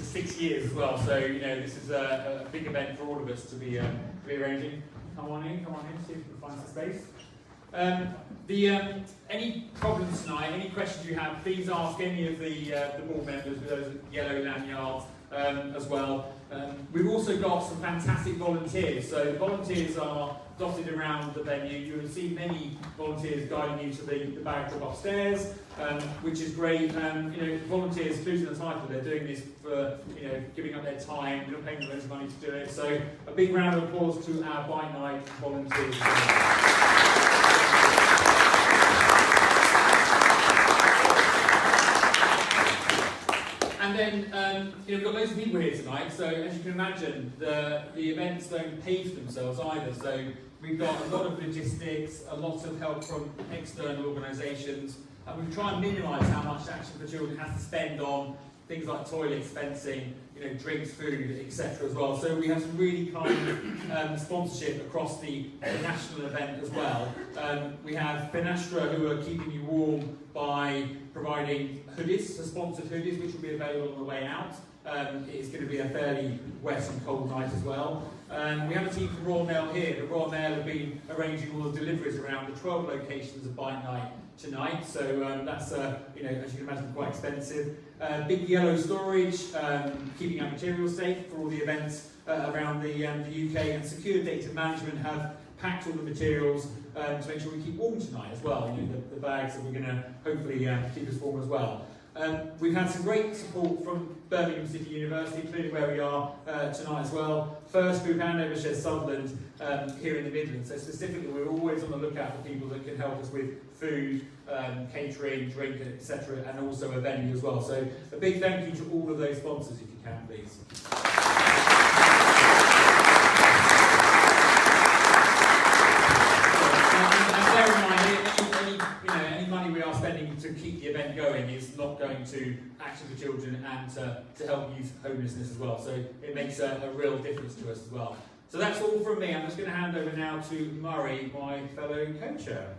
6 years as well, so this is a big event for all of us to be arranging. Come on in, see if we can find some space. Any problems tonight, any questions you have, please ask any of the board members with those yellow lanyards as well. We've also got some fantastic volunteers, so the volunteers are dotted around the venue. You will see many volunteers guiding you to the barrack club upstairs, which is great. Volunteers, including the title, they're doing this for giving up their time. We're not paying them loads of money to do it. So a big round of applause to our Byte Night volunteers. And then we've got loads of people here tonight, so as you can imagine, the events don't pay for themselves either. So we've got a lot of logistics, a lot of help from external organisations, and we try and minimise how much Action for Children has to spend on things like toilets, fencing, drinks, food, etc. as well. So we have some really kind sponsorship across the national event as well. We have Benastra, who are keeping you warm by providing hoodies, so sponsored hoodies, which will be available on the way out. It's going to be a fairly wet and cold night as well. We have a team from Royal Mail here. The Royal Mail have been arranging all the deliveries around the 12 locations of Byte Night tonight, so that's as you can imagine, quite expensive. Big yellow storage, keeping our materials safe for all the events around the UK, and secure data management have packed all the materials to make sure we keep warm tonight as well. The bags that we're going to hopefully keep us warm as well. We've had some great support from Birmingham City University, including where we are tonight as well. First Group and Evershed Sutherland here in the Midlands. So specifically, we're always on the lookout for people that can help us with food, catering, drink, etc., and also a venue as well. So a big thank you to all of those sponsors, if you can, please. Any money we are spending to keep the event going is not going to Action for Children and to help youth homelessness as well. So it makes a real difference to us as well. So that's all from me. I'm just going to hand over now to Murray, my fellow co-chair.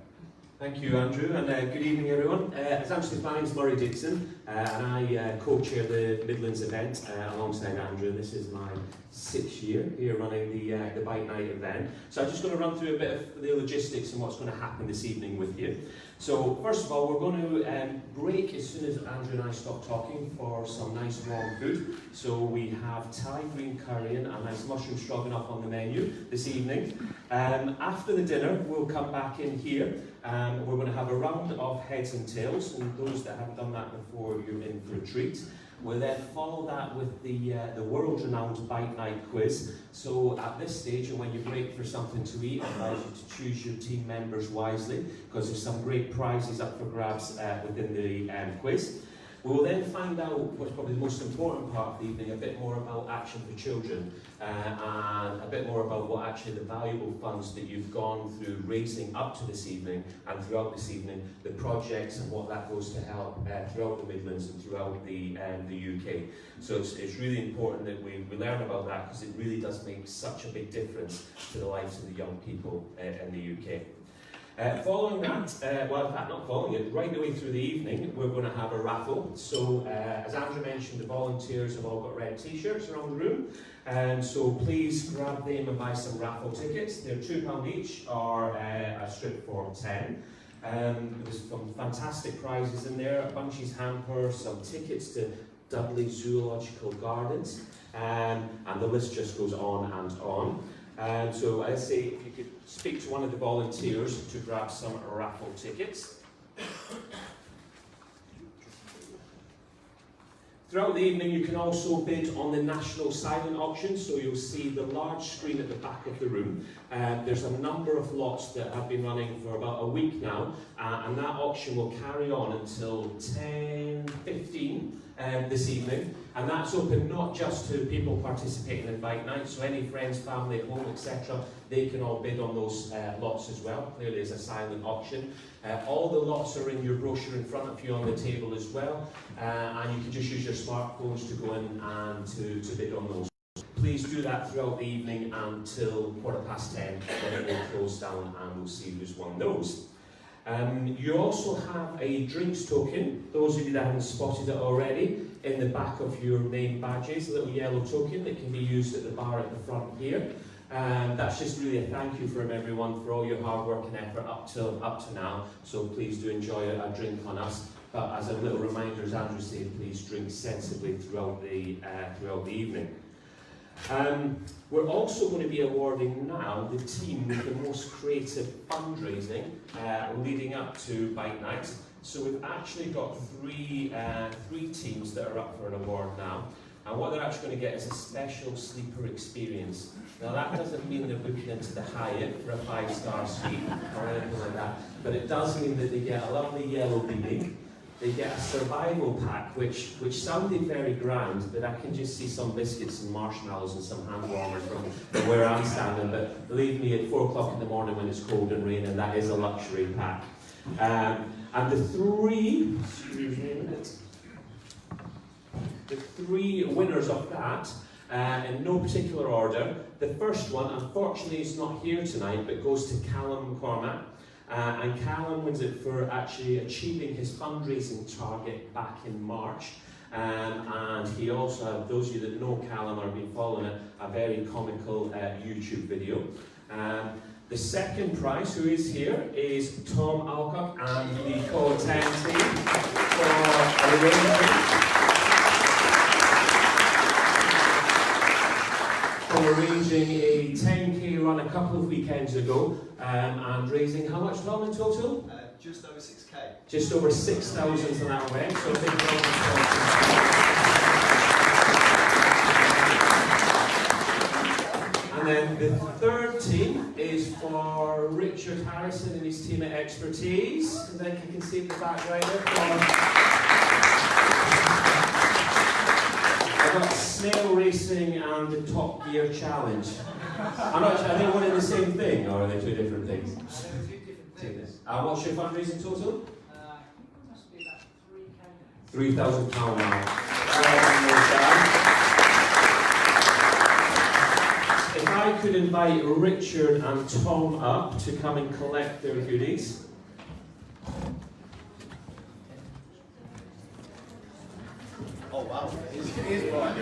Thank you, Andrew, and good evening, everyone. As Andrew said, my name is Murray Dixon, and I co-chair the Midlands event alongside Andrew. This is my 6th year here running the Byte Night event. So I'm just going to run through a bit of the logistics and what's going to happen this evening with you. So first of all, we're going to break as soon as Andrew and I stop talking for some nice warm food. So we have Thai green curry and a nice mushroom stroganoff on the menu this evening. After the dinner, we'll come back in here. We're going to have a round of heads and tails, and those that haven't done that before, you're in for a treat. We'll then follow that with the world-renowned Byte Night quiz. So at this stage, and when you break for something to eat, I advise you to choose your team members wisely, because there's some great prizes up for grabs within the quiz. We will then find out what's probably the most important part of the evening, a bit more about Action for Children, and a bit more about what actually the valuable funds that you've gone through raising up to this evening and throughout this evening, the projects and what that goes to help throughout the Midlands and throughout the UK. So it's really important that we learn about that, because it really does make such a big difference to the lives of the young people in the UK. Following that, well in fact not following it, right the way through the evening, we're going to have a raffle. So as Andrew mentioned, the volunteers have all got red t-shirts around the room, and so please grab them and buy some raffle tickets. They're £2 each, or a strip for 10. There's some fantastic prizes in there, a Bunchies hamper, some tickets to Dudley Zoological Gardens, and the list just goes on and on. So I'd say if you could speak to one of the volunteers to grab some raffle tickets. Throughout the evening, you can also bid on the national silent auction, so you'll see the large screen at the back of the room. There's a number of lots that have been running for about a week now, and that auction will carry on until 10:15 this evening, and that's open not just to people participating in Byte Night, so any friends, family at home, etc., they can all bid on those lots as well. Clearly it's a silent auction. All the lots are in your brochure in front of you on the table as well, and you can just use your smartphones to go in and to bid on those. Please do that throughout the evening until 10:15, then it will close down and we'll see who's won those. You also have a drinks token, those of you that haven't spotted it already, in the back of your name badges, a little yellow token that can be used at the bar at the front here. That's just really a thank you from everyone for all your hard work and effort up to now. So please do enjoy a drink on us. But as a little reminder, as Andrew said, please drink sensibly throughout the evening. We're also going to be awarding now the team with the most creative fundraising leading up to Byte Night. So we've actually got three teams that are up for an award now. And what they're actually going to get is a special sleeper experience. Now that doesn't mean they're booking into the Hyatt for a 5-star suite or anything like that, but it does mean that they get a lovely yellow beanie. They get a survival pack, which sounded very grand, but I can just see some biscuits and marshmallows and some hand warmers from where I'm standing. But believe me, at 4 o'clock in the morning when it's cold and raining, that is a luxury pack. And the three winners of that, in no particular order. The first one, unfortunately, is not here tonight, but goes to Callum McCormack. And Callum wins it for actually achieving his fundraising target back in March. And he also, those of you that know Callum or have been following it, a very comical YouTube video. The second prize, who is here, is Tom Alcock and the Code 10 team for arranging a 10k run a couple of weekends ago and raising how much, Tom, in total? Just over 6k. Just over 6,000 for that event, so a big round of applause. And then the third team is for Richard Harrison and his team at Expertise. And then you can see the back right there. I've got snail racing and the Top Gear Challenge. I'm not sure, are they one and the same thing, or are they two different things? They're two different things. What's your fundraising total? I think it must be about £3,000. £3,000 now. If I could invite Richard and Tom up to come and collect their goodies. Oh wow, it is bright.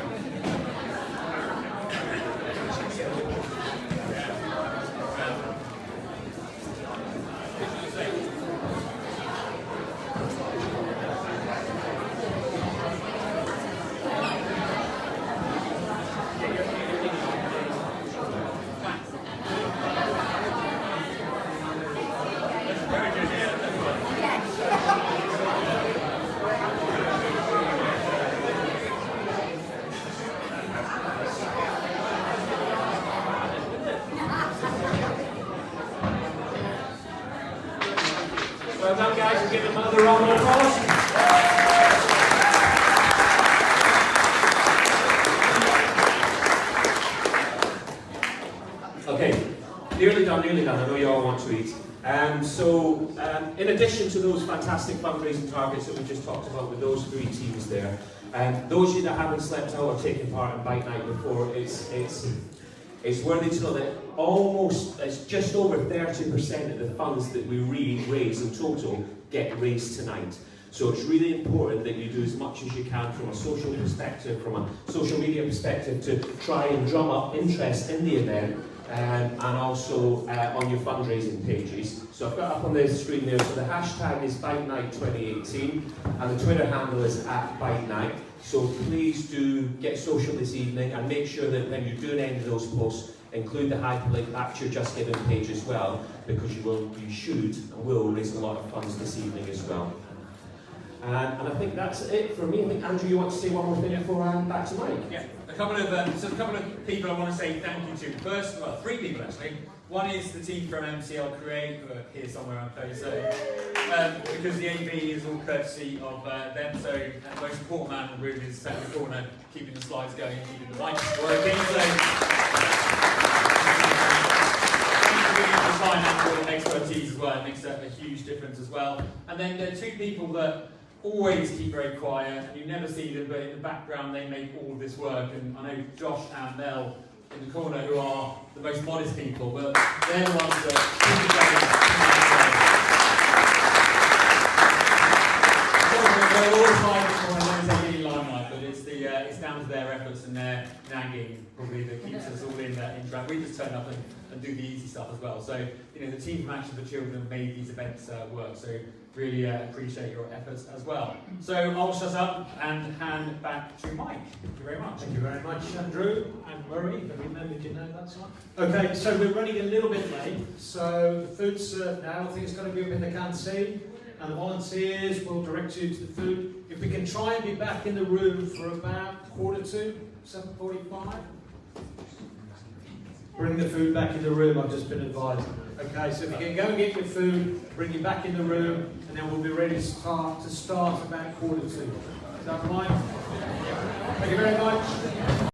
Well done, guys, and give them another round of applause. Okay, nearly done, nearly done. I know you all want to eat. In addition to those fantastic fundraising targets that we just talked about with those three teams there, those of you that haven't slept out or taken part in Byte Night before, it's worthy to know that it's just over 30% of the funds that we raise in total get raised tonight. So it's really important that you do as much as you can from a social perspective, from a social media perspective, to try and drum up interest in the event and also on your fundraising pages. So I've got up on the screen there, so the hashtag is Byte Night 2018 and the Twitter handle is @ByteNight. So please do get social this evening and make sure that when you do any of those posts, include the hyperlink back to your Just Giving page as well, because you should and will raise a lot of funds this evening as well. And I think that's it for me. I think, Andrew, you want to say one more thing before I'm back to Mike? Yeah, a couple of people I want to say thank you to. First, well, three people actually. One is the team from MCL Create, who are here somewhere on photo. Because the AV is all courtesy of them, so the most important man in the room is sat in the corner, keeping the slides going, keeping the mics working. So, the financial expertise as well, it makes a huge difference as well. And then there are two people that always keep very quiet, and you never see them, but in the background they make all of this work. And I know Josh and Mel in the corner, who are the most modest people, but they're the ones that keep it going. they're all excited for I don't take any limelight, but it's down to their efforts and their nagging probably that keeps us all in track. We just turn up and do the easy stuff as well. So, the team from Action for Children made these events work. So, really appreciate your efforts as well. So, I'll shut up and hand back to Mike. Thank you very much. Thank you very much, Andrew and Murray. Have you remembered your name that time? Okay, so we're running a little bit late. So the food's served now. I think it's going to be up in the canteen, and the volunteers will direct you to the food. If we can try and be back in the room for about 7:45. Bring the food back in the room, I've just been advised. Okay, so if you can go and get your food, bring it back in the room, and then we'll be ready to start about 2:45. Is that right? Thank you very much.